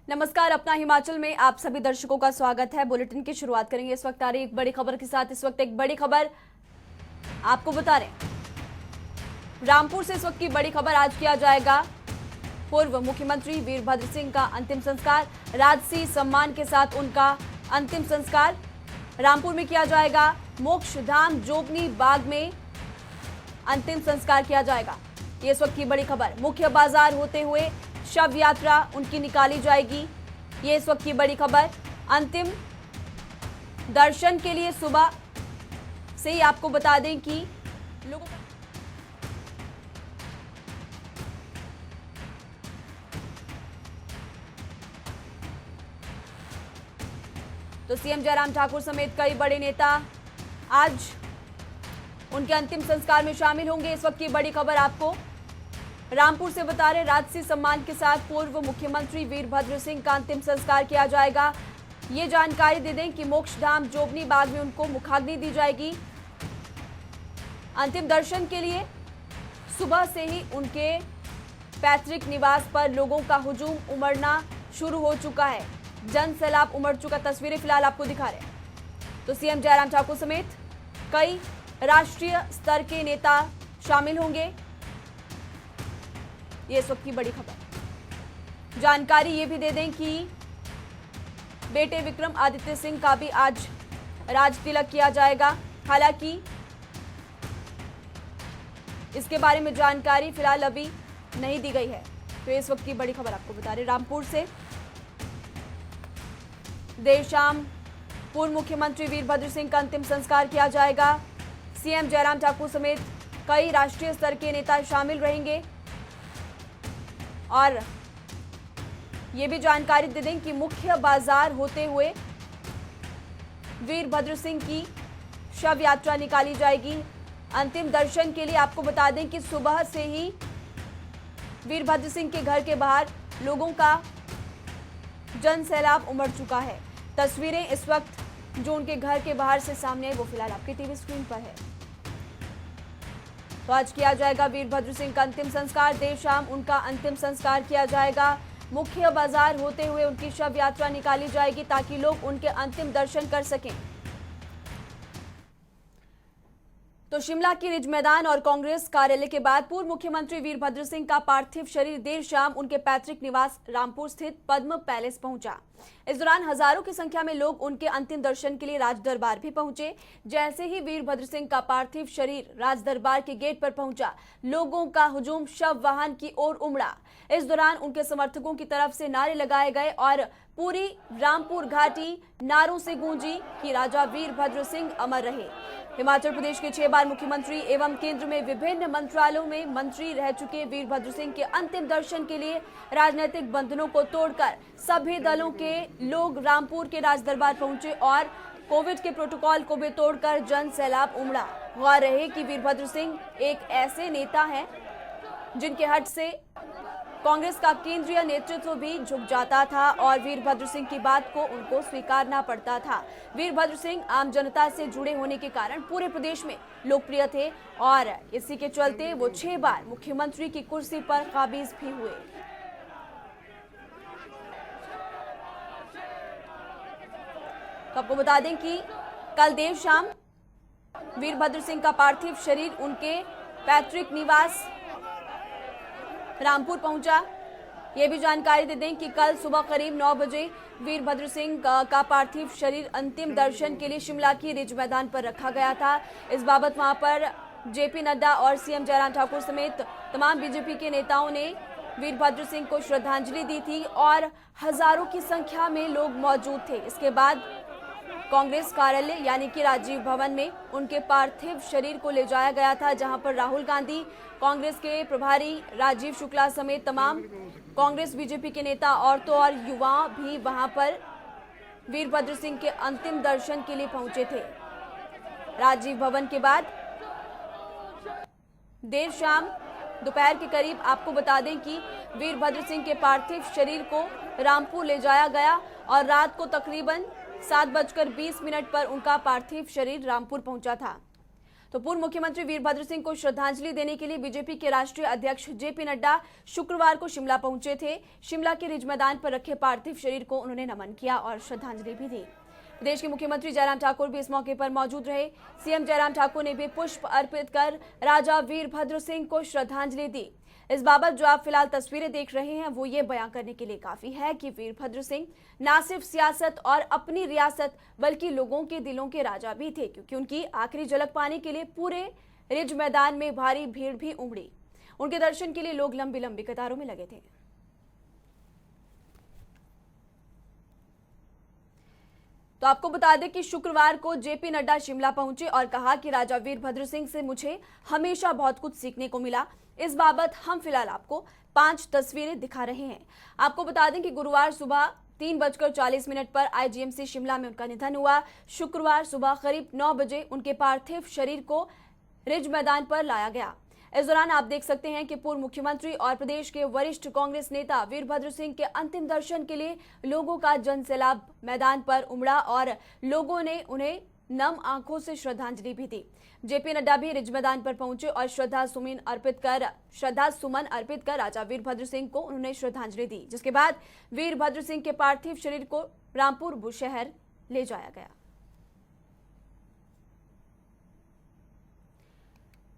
नमस्कार, अपना हिमाचल में आप सभी दर्शकों का स्वागत है। बुलेटिन की शुरुआत करेंगे इस वक्त आ रही एक बड़ी खबर के साथ। इस वक्त एक बड़ी खबर आपको बता रहे हैं। रामपुर से इस वक्त की बड़ी खबर, आज किया जाएगा पूर्व मुख्यमंत्री वीरभद्र सिंह का अंतिम संस्कार। राजसी सम्मान के साथ उनका अंतिम संस्कार रामपुर में किया जाएगा। मोक्षधाम जोबनी बाग में अंतिम संस्कार किया जाएगा। ये इस वक्त की बड़ी खबर। मुख्य बाजार होते हुए शव यात्रा उनकी निकाली जाएगी। ये इस वक्त की बड़ी खबर। अंतिम दर्शन के लिए सुबह से ही आपको बता दें कि लोगों तो सीएम जयराम ठाकुर समेत कई बड़े नेता आज उनके अंतिम संस्कार में शामिल होंगे। इस वक्त की बड़ी खबर आपको रामपुर से बता रहे, राजसी सम्मान के साथ पूर्व मुख्यमंत्री वीरभद्र सिंह का अंतिम संस्कार किया जाएगा। ये जानकारी दे दें कि मोक्षधाम जोबनी बाग में उनको मुखाग्नि दी जाएगी। अंतिम दर्शन के लिए सुबह से ही उनके पैतृक निवास पर लोगों का हुजूम उमड़ना शुरू हो चुका है। जन सैलाब उमड़ चुका। तस्वीरें फिलहाल आपको दिखा रहे हैं। तो सीएम जयराम ठाकुर समेत कई राष्ट्रीय स्तर के नेता शामिल होंगे। ये इस वक्त की बड़ी खबर। जानकारी ये भी दे दें कि बेटे विक्रम आदित्य सिंह का भी आज राज तिलक किया जाएगा। हालांकि इसके बारे में जानकारी फिलहाल अभी नहीं दी गई है। तो इस वक्त की बड़ी खबर आपको बता रहे, रामपुर से देर शाम पूर्व मुख्यमंत्री वीरभद्र सिंह का अंतिम संस्कार किया जाएगा। सीएम जयराम ठाकुर समेत कई राष्ट्रीय स्तर के नेता शामिल रहेंगे। और ये भी जानकारी दे दें कि मुख्य बाजार होते हुए वीरभद्र सिंह की शव यात्रा निकाली जाएगी। अंतिम दर्शन के लिए आपको बता दें कि सुबह से ही वीरभद्र सिंह के घर के बाहर लोगों का जन सैलाब उमड़ चुका है। तस्वीरें इस वक्त जो उनके घर के बाहर से सामने आई वो फिलहाल आपके टीवी स्क्रीन पर है। तो आज किया जाएगा वीरभद्र सिंह का अंतिम संस्कार। देर शाम उनका अंतिम संस्कार किया जाएगा। मुख्य बाजार होते हुए उनकी शव यात्रा निकाली जाएगी ताकि लोग उनके अंतिम दर्शन कर सकें। तो शिमला की रिज मैदान और कांग्रेस कार्यालय के बाद पूर्व मुख्यमंत्री वीरभद्र सिंह का पार्थिव शरीर देर शाम उनके पैतृक निवास रामपुर स्थित पद्म पैलेस पहुंचा। इस दौरान हजारों की संख्या में लोग उनके अंतिम दर्शन के लिए राज दरबार भी पहुंचे। जैसे ही वीरभद्र सिंह का पार्थिव शरीर राज दरबार के गेट पर पहुंचा, लोगों का हुजूम शव वाहन की ओर उमड़ा। इस दौरान उनके समर्थकों की तरफ से नारे लगाए गए और पूरी रामपुर घाटी नारों से गूंजी कि राजा वीरभद्र सिंह अमर रहे। हिमाचल प्रदेश के 6 बार मुख्यमंत्री एवं केंद्र में विभिन्न मंत्रालयों में मंत्री रह चुके वीरभद्र सिंह के अंतिम दर्शन के लिए राजनीतिक बंधनों को तोड़कर सभी दलों के लोग रामपुर के राज दरबार पहुंचे और कोविड के प्रोटोकॉल को भी तोड़कर जन सैलाब उमड़ा। गौर रहे कि वीरभद्र सिंह एक ऐसे नेता हैं जिनके हट से कांग्रेस का केंद्रीय नेतृत्व भी झुक जाता था और वीरभद्र सिंह की बात को उनको स्वीकारना पड़ता था। वीरभद्र सिंह आम जनता से जुड़े होने के कारण पूरे प्रदेश में लोकप्रिय थे और इसी के चलते वो 6 बार मुख्यमंत्री की कुर्सी पर काबिज भी हुए। तो आपको बता दें कि कल देर शाम वीरभद्र सिंह का पार्थिव शरीर उनके पैतृक निवास रामपुर पहुंचा। ये भी जानकारी दे दें कि कल सुबह करीब 9 बजे वीरभद्र सिंह का पार्थिव शरीर अंतिम दर्शन के लिए शिमला की रिज मैदान पर रखा गया था। इस बाबत वहां पर जेपी नड्डा और सीएम जयराम ठाकुर समेत तमाम बीजेपी के नेताओं ने वीरभद्र सिंह को श्रद्धांजलि दी थी और हजारों की संख्या में लोग मौजूद थे। इसके बाद कांग्रेस कार्यालय यानी कि राजीव भवन में उनके पार्थिव शरीर को ले जाया गया था, जहां पर राहुल गांधी, कांग्रेस के प्रभारी राजीव शुक्ला समेत तमाम कांग्रेस बीजेपी के नेता, औरतों और युवा भी वहां पर वीरभद्र सिंह के अंतिम दर्शन के लिए पहुंचे थे। राजीव भवन के बाद देर शाम दोपहर के करीब आपको बता दें कि वीरभद्र सिंह के पार्थिव शरीर को रामपुर ले जाया गया और रात को तकरीबन 7:20 पर उनका पार्थिव शरीर रामपुर पहुंचा था। तो पूर्व मुख्यमंत्री वीरभद्र सिंह को श्रद्धांजलि देने के लिए बीजेपी के राष्ट्रीय अध्यक्ष जेपी नड्डा शुक्रवार को शिमला पहुंचे थे। शिमला के रिज मैदान पर रखे पार्थिव शरीर को उन्होंने नमन किया और श्रद्धांजलि भी दी। प्रदेश के मुख्यमंत्री जयराम ठाकुर भी इस मौके पर मौजूद रहे। सीएम जयराम ठाकुर ने भी पुष्प अर्पित कर राजा वीरभद्र सिंह को श्रद्धांजलि दी। इस बाबत जो आप फिलहाल तस्वीरें देख रहे हैं वो ये बयां करने के लिए काफी है कि वीरभद्र सिंह न सिर्फ सियासत और अपनी रियासत बल्कि लोगों के दिलों के राजा भी थे, क्योंकि उनकी आखिरी झलक पाने के लिए पूरे रिज मैदान में भारी भीड़ भी उमड़ी। उनके दर्शन के लिए लोग लंबी लंबी कतारों में लगे थे। तो आपको बता दें कि शुक्रवार को जेपी नड्डा शिमला पहुंचे और कहा कि राजा वीरभद्र सिंह से मुझे हमेशा बहुत कुछ सीखने को मिला। इस बाबत हम फिलहाल आपको 5 तस्वीरें दिखा रहे हैं। आपको बता दें कि गुरुवार सुबह 3:40 पर आईजीएमसी शिमला में उनका निधन हुआ। शुक्रवार सुबह करीब 9 बजे उनके पार्थिव शरीर को रिज मैदान पर लाया गया। इस दौरान आप देख सकते हैं कि पूर्व मुख्यमंत्री और प्रदेश के वरिष्ठ कांग्रेस नेता वीरभद्र सिंह के अंतिम दर्शन के लिए लोगों का जनसैलाब मैदान पर उमड़ा और लोगों ने उन्हें नम आंखों से श्रद्धांजलि भी दी। जेपी नड्डा भी रिज मैदान पर पहुंचे और श्रद्धा सुमन अर्पित कर राजा वीरभद्र सिंह को उन्होंने श्रद्धांजलि दी, जिसके बाद वीरभद्र सिंह के पार्थिव शरीर को रामपुर बुशहर ले जाया गया।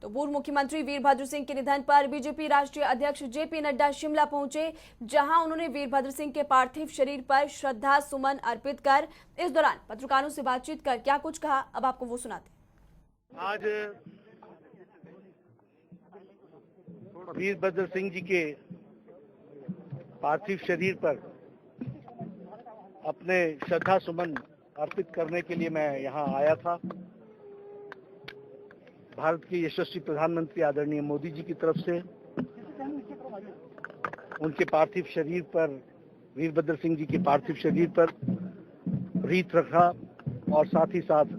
तो पूर्व मुख्यमंत्री वीरभद्र सिंह के निधन पर बीजेपी राष्ट्रीय अध्यक्ष जेपी नड्डा शिमला पहुंचे, जहां उन्होंने वीरभद्र सिंह के पार्थिव शरीर पर श्रद्धा सुमन अर्पित कर इस दौरान पत्रकारों से बातचीत कर क्या कुछ कहा, अब आपको वो सुनाते। आज वीरभद्र सिंह जी के पार्थिव शरीर पर अपने श्रद्धा सुमन अर्पित करने के लिए मैं यहाँ आया था। भारत के यशस्वी प्रधानमंत्री आदरणीय मोदी जी की तरफ से उनके पार्थिव शरीर पर, वीरभद्र सिंह जी के पार्थिव शरीर पर रीत रखा और साथ ही साथ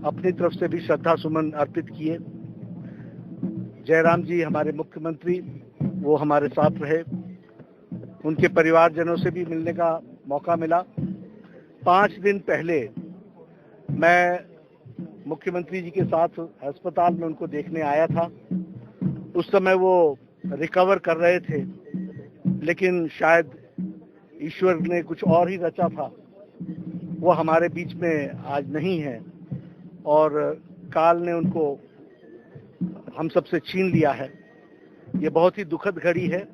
अपनी तरफ से भी श्रद्धा सुमन अर्पित किए। जयराम जी हमारे मुख्यमंत्री, वो हमारे साथ रहे। उनके परिवारजनों से भी मिलने का मौका मिला। 5 दिन पहले मैं मुख्यमंत्री जी के साथ अस्पताल में उनको देखने आया था। उस समय वो रिकवर कर रहे थे, लेकिन शायद ईश्वर ने कुछ और ही रचा था। वो हमारे बीच में आज नहीं है और काल ने उनको हम सबसे छीन लिया है। ये बहुत ही दुखद घड़ी है।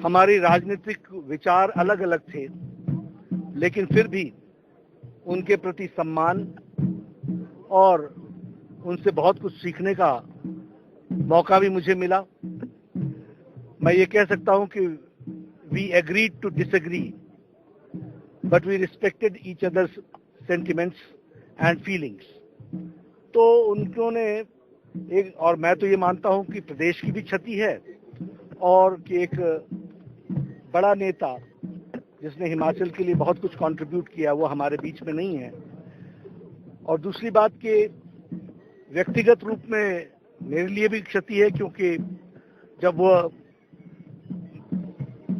हमारी राजनीतिक विचार अलग अलग थे, लेकिन फिर भी उनके प्रति सम्मान और उनसे बहुत कुछ सीखने का मौका भी मुझे मिला। मैं ये कह सकता हूं कि we agreed to disagree, but we respected each others sentiments and feelings. तो उन्होंने एक, और मैं तो ये मानता हूं कि प्रदेश की भी क्षति है और कि एक बड़ा नेता जिसने हिमाचल के लिए बहुत कुछ कंट्रीब्यूट किया वो हमारे बीच में नहीं है। और दूसरी बात कि व्यक्तिगत रूप में मेरे लिए भी क्षति है, क्योंकि जब वो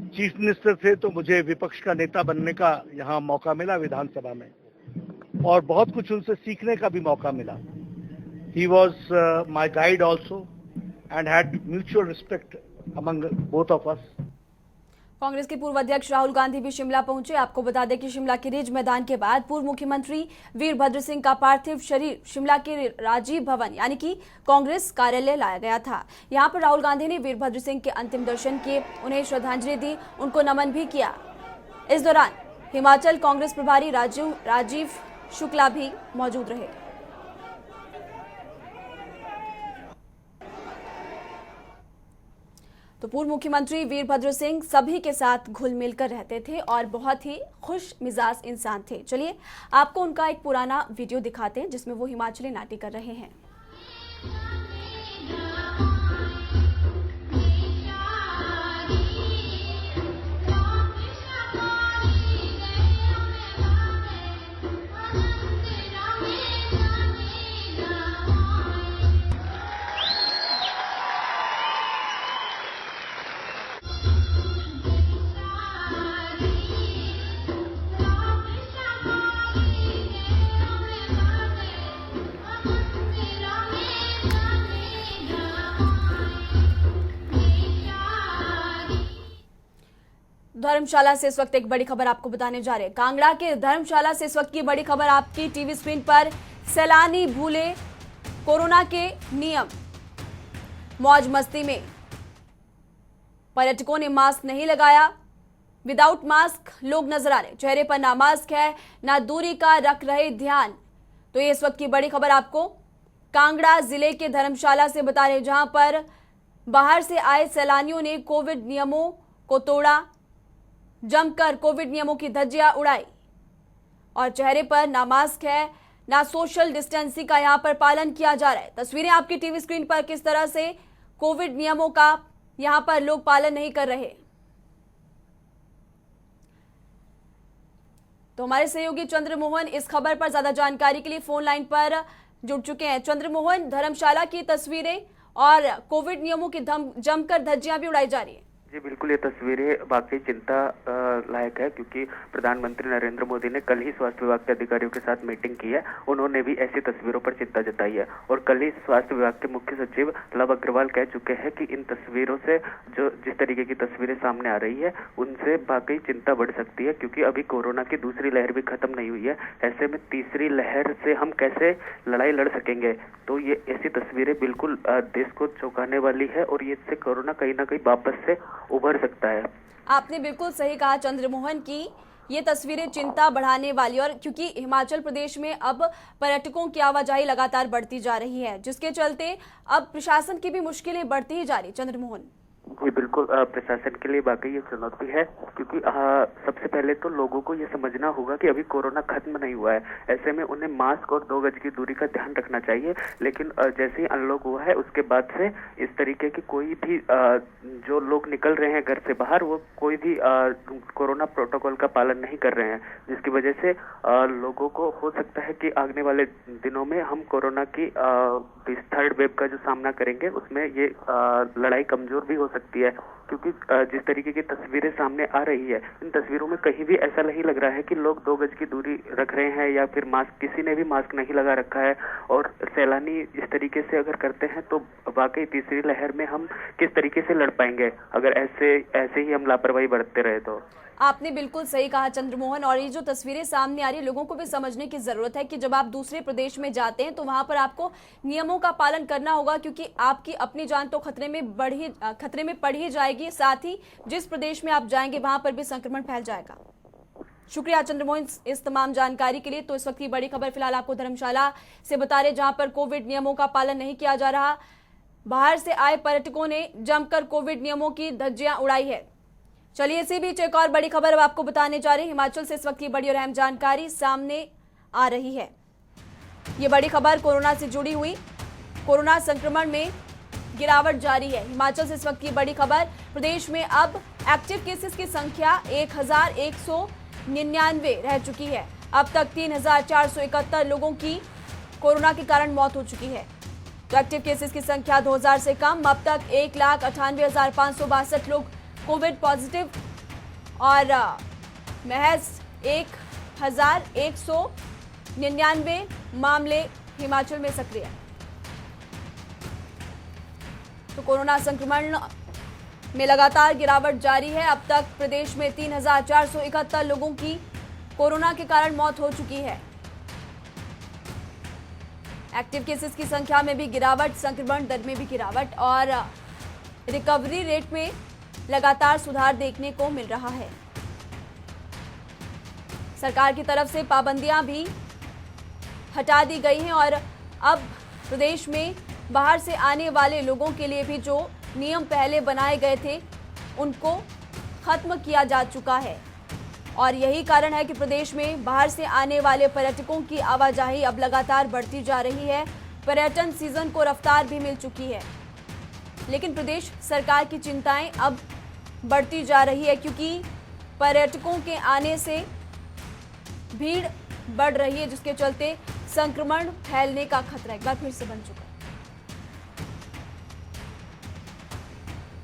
चीफ मिनिस्टर थे तो मुझे विपक्ष का नेता बनने का यहाँ मौका मिला विधानसभा में, और बहुत कुछ उनसे सीखने का भी मौका मिला। He was my guide also and had mutual respect among both of us. Congress के पूर्व अध्यक्ष राहुल गांधी भी शिमला पहुंचे। आपको बता दें कि शिमला के रिज मैदान के बाद पूर्व मुख्यमंत्री वीरभद्र सिंह का पार्थिव शरीर शिमला के राजीव भवन यानी कि कांग्रेस कार्यालय लाया गया था। यहां पर राहुल गांधी ने वीरभद्र सिंह के अंतिम दर्शन किए, उन्हें श्रद्धांजलि दी, उनको नमन भी किया। इस दौरान हिमाचल कांग्रेस प्रभारी राजीव शुक्ला भी मौजूद रहे। तो पूर्व मुख्यमंत्री वीरभद्र सिंह सभी के साथ घुल मिल कर रहते थे और बहुत ही खुश मिजाज इंसान थे। चलिए आपको उनका एक पुराना वीडियो दिखाते हैं जिसमें वो हिमाचली नाट्य कर रहे हैं। धर्मशाला से इस वक्त एक बड़ी खबर आपको बताने जा रहे हैं। कांगड़ा के धर्मशाला से इस वक्त की बड़ी खबर आपकी टीवी स्क्रीन पर। सैलानी भूले कोरोना के नियम, मौज मस्ती में पर्यटकों ने मास्क नहीं लगाया, विदाउट मास्क लोग नजर आ रहे, चेहरे पर ना मास्क है ना दूरी का रख रहे ध्यान। तो ये इस वक्त की बड़ी खबर आपको कांगड़ा जिले के धर्मशाला से बता रहे, जहां पर बाहर से आए सैलानियों ने कोविड नियमों को तोड़ा, जमकर कोविड नियमों की धज्जियां उड़ाई और चेहरे पर ना मास्क है ना सोशल डिस्टेंसिंग का यहां पर पालन किया जा रहा है। तस्वीरें आपकी टीवी स्क्रीन पर किस तरह से कोविड नियमों का यहां पर लोग पालन नहीं कर रहे। तो हमारे सहयोगी चंद्रमोहन इस खबर पर ज्यादा जानकारी के लिए फोन लाइन पर जुड़ चुके हैं। चंद्रमोहन, धर्मशाला की तस्वीरें और कोविड नियमों की जमकर धज्जियां भी उड़ाई जा रही है। जी बिल्कुल, ये तस्वीरें वाकई चिंता लायक है, क्योंकि प्रधानमंत्री नरेंद्र मोदी ने कल ही स्वास्थ्य विभाग के अधिकारियों के साथ मीटिंग की है। उन्होंने भी ऐसी तस्वीरों पर चिंता जताई है और कल ही स्वास्थ्य विभाग के मुख्य सचिव लव अग्रवाल कह चुके हैं कि इन तस्वीरों से जो जिस तरीके की तस्वीरें सामने आ रही है उनसे वाकई चिंता बढ़ सकती है, क्योंकि अभी कोरोना की दूसरी लहर भी खत्म नहीं हुई है। ऐसे में तीसरी लहर से हम कैसे लड़ाई लड़ सकेंगे? तो ये ऐसी तस्वीरें बिल्कुल देश को चौंकाने वाली है और ये इससे कोरोना कहीं ना कहीं वापस से उभर सकता है। आपने बिल्कुल सही कहा चंद्रमोहन की ये तस्वीरें चिंता बढ़ाने वाली, और क्योंकि हिमाचल प्रदेश में अब पर्यटकों की आवाजाही लगातार बढ़ती जा रही है, जिसके चलते अब प्रशासन की भी मुश्किलें बढ़ती ही जा रही। चंद्रमोहन जी बिल्कुल, प्रशासन के लिए वाकई ये चुनौती है, क्योंकि सबसे पहले तो लोगों को ये समझना होगा कि अभी कोरोना खत्म नहीं हुआ है। ऐसे में उन्हें मास्क और 2 गज की दूरी का ध्यान रखना चाहिए। लेकिन जैसे ही अनलॉक हुआ है उसके बाद से इस तरीके की कोई भी जो लोग निकल रहे हैं घर से बाहर, वो कोई भी कोरोना प्रोटोकॉल का पालन नहीं कर रहे हैं, जिसकी वजह से लोगों को हो सकता है कि आने वाले दिनों में हम कोरोना की थर्ड वेव का जो सामना करेंगे उसमें ये लड़ाई कमजोर भी हो सकती है। क्योंकि जिस तरीके की तस्वीरें सामने आ रही है, इन तस्वीरों में कहीं भी ऐसा नहीं लग रहा है कि लोग 2 गज की दूरी रख रहे हैं या फिर मास्क, किसी ने भी मास्क नहीं लगा रखा है। और सैलानी इस तरीके से अगर करते हैं तो वाकई तीसरी लहर में हम किस तरीके से लड़ पाएंगे अगर ऐसे ही हम लापरवाही बरतते रहे तो। आपने बिल्कुल सही कहा चंद्रमोहन, और ये जो तस्वीरें सामने आ रही है, लोगों को भी समझने की जरूरत है कि जब आप दूसरे प्रदेश में जाते हैं तो वहां पर आपको नियमों का पालन करना होगा, क्योंकि आपकी अपनी जान तो खतरे में पड़ ही जाएगी, साथ ही जिस प्रदेश में आप जाएंगे वहां पर भी संक्रमण फैल जाएगा। शुक्रिया चंद्रमोहन इस तमाम जानकारी के लिए। तो इस वक्त की बड़ी खबर फिलहाल आपको धर्मशाला से बता रहे, जहां पर कोविड नियमों का पालन नहीं किया जा रहा, बाहर से आए पर्यटकों ने जमकर कोविड नियमों की धज्जियां उड़ाई है। चलिए इसी बीच एक और बड़ी खबर अब आपको बताने जा रहे हैं। हिमाचल से इस वक्त की बड़ी और अहम जानकारी सामने आ रही है। ये बड़ी खबर कोरोना से जुड़ी हुई, कोरोना संक्रमण में गिरावट जारी है। हिमाचल से इस वक्त की बड़ी खबर, प्रदेश में अब एक्टिव केसेस की संख्या 1199 रह चुकी है। अब तक 3471 लोगों की कोरोना के कारण मौत हो चुकी है। तो एक्टिव केसेस की संख्या 2000 से कम, अब तक 1,98,562 लोग कोविड पॉजिटिव और महज 1199 मामले हिमाचल में सक्रिय। तो कोरोना संक्रमण में लगातार गिरावट जारी है। अब तक प्रदेश में 3471 लोगों की कोरोना के कारण मौत हो चुकी है। एक्टिव केसेस की संख्या में भी गिरावट, संक्रमण दर में भी गिरावट और रिकवरी रेट में लगातार सुधार देखने को मिल रहा है। सरकार की तरफ से पाबंदियां भी हटा दी गई हैं और अब प्रदेश में बाहर से आने वाले लोगों के लिए भी जो नियम पहले बनाए गए थे उनको खत्म किया जा चुका है। और यही कारण है कि प्रदेश में बाहर से आने वाले पर्यटकों की आवाजाही अब लगातार बढ़ती जा रही है। पर्यटन सीजन को रफ्तार भी मिल चुकी है, लेकिन प्रदेश सरकार की चिंताएं अब बढ़ती जा रही है, क्योंकि पर्यटकों के आने से भीड़ बढ़ रही है, जिसके चलते संक्रमण फैलने का खतरा एक बार फिर से बन चुका है।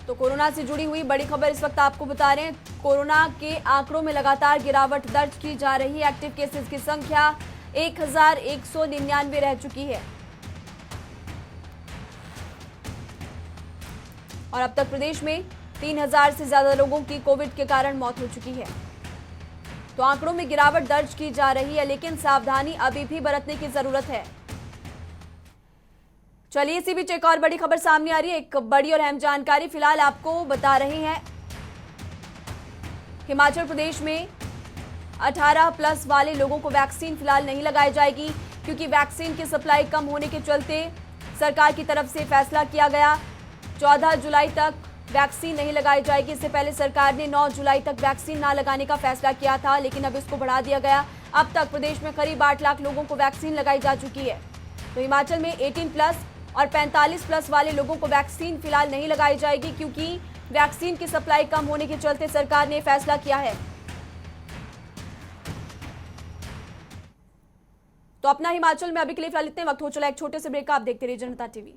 तो कोरोना से जुड़ी हुई बड़ी खबर इस वक्त आपको बता रहे हैं। कोरोना के आंकड़ों में लगातार गिरावट दर्ज की जा रही है। एक्टिव केसेस की संख्या 1199 रह चुकी है और अब तक प्रदेश में 3000 से ज्यादा लोगों की कोविड के कारण मौत हो चुकी है। तो आंकड़ों में गिरावट दर्ज की जा रही है, लेकिन सावधानी अभी भी बरतने की जरूरत है। चलिए इसी बीच एक और बड़ी खबर सामने आ रही है, एक बड़ी और अहम जानकारी फिलहाल आपको बता रहे हैं। हिमाचल प्रदेश में 18+ वाले लोगों को वैक्सीन फिलहाल नहीं लगाई जाएगी, क्योंकि वैक्सीन की सप्लाई कम होने के चलते सरकार की तरफ से फैसला किया गया 14 जुलाई तक वैक्सीन नहीं लगाई जाएगी। इससे पहले सरकार ने 9 जुलाई तक वैक्सीन ना लगाने का फैसला किया था, लेकिन अब इसको बढ़ा दिया गया। अब तक प्रदेश में करीब 8 लाख लोगों को वैक्सीन लगाई जा चुकी है। तो हिमाचल में 18+ और 45+ वाले लोगों को वैक्सीन फिलहाल नहीं लगाई जाएगी, क्योंकि वैक्सीन की सप्लाई कम होने के चलते सरकार ने फैसला किया है। तो अपना हिमाचल में अभी के लिए फिलहाल इतने वक्त हो चला एक छोटे से ब्रेक का। आप देखते रहिए जनता टीवी।